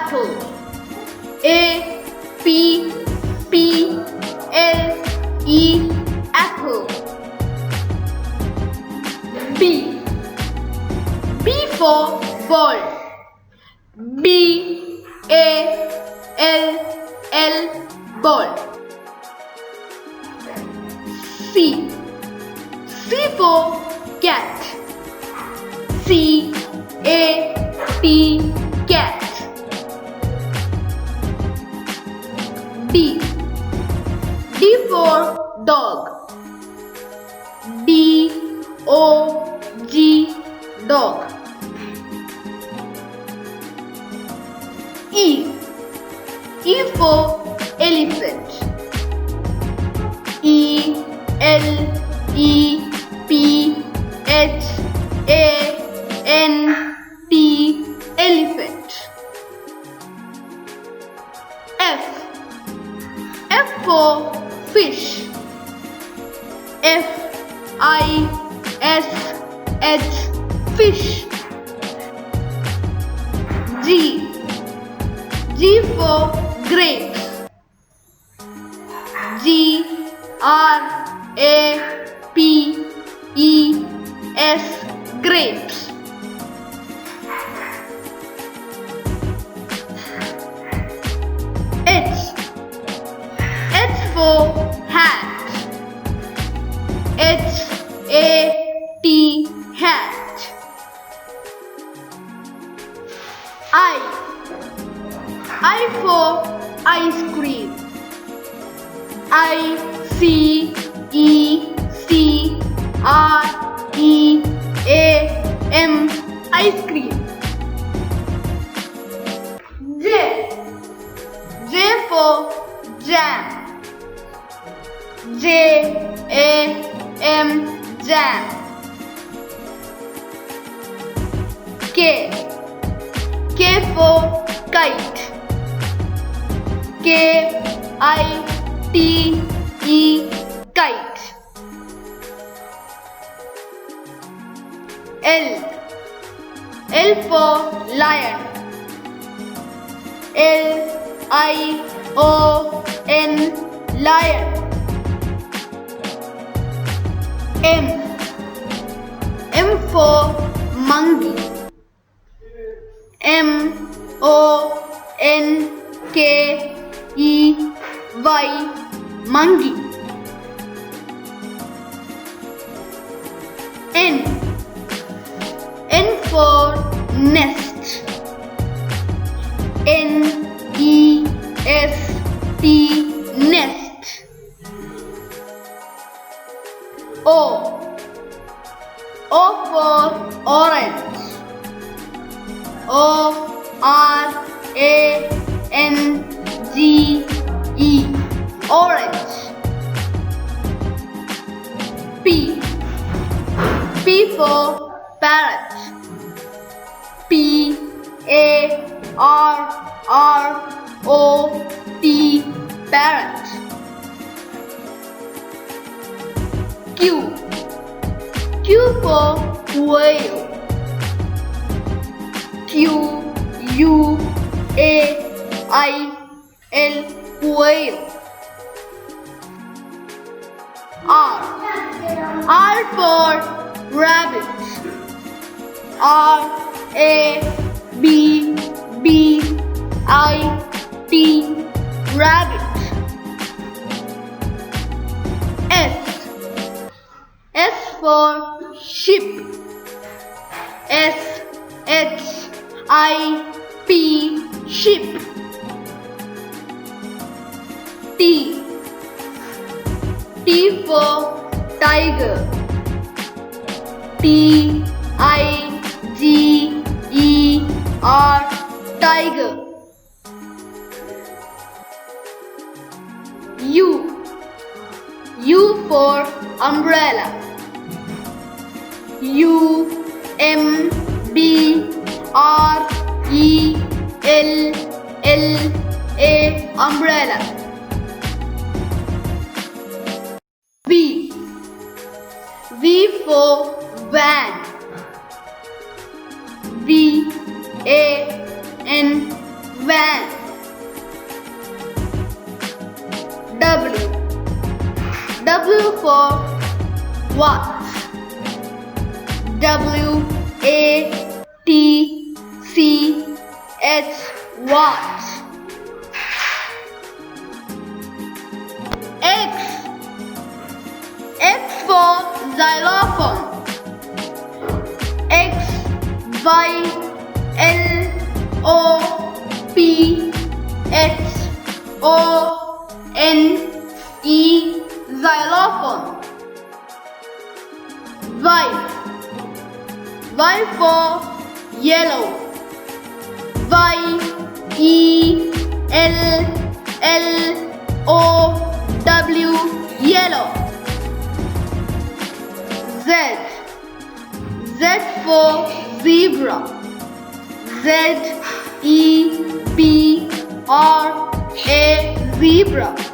apple. A P P L E apple. B for ball. B A L ball. C for cat. C-A-T cat. D for dog. D-O-G dog. E for elephant. E-L-E-P-H-A-N-T elephant. F for fish. F-I-S-H fish. G for grapes. G-R-A-P-E-S grapes. H for hat. H-A-T hat. I for ice cream. I-C-E-C-R-E-A-M ice cream. J for jam. J-A-M jam. K for kite. K-I-T-E kite. L for lion. L-I-O-N lion. M for monkey. M-O-N-K-E-Y monkey. N for nest. N-E-S-T nest. O for orange. O-R-A-N-G-E orange. P for parrot. P-A-R-R-O-T parrot. Q for whale. Q-U-A-I-L whale. R for rabbit. R-A-B-B-I-T rabbit. S for ship. S-H-I-P ship. T for tiger. T-I-G-E-R tiger. U for umbrella. U-M-B-R-E-L-L-A umbrella. V for van. V-A-N van Watch. W-A-T-C-H. Watch. X. X for xylophone. X Y L O P H O N E. Xylophone. Y. Y for yellow. Y E L L O W. Yellow. Z. Z for zebra. Z E B R A. Zebra.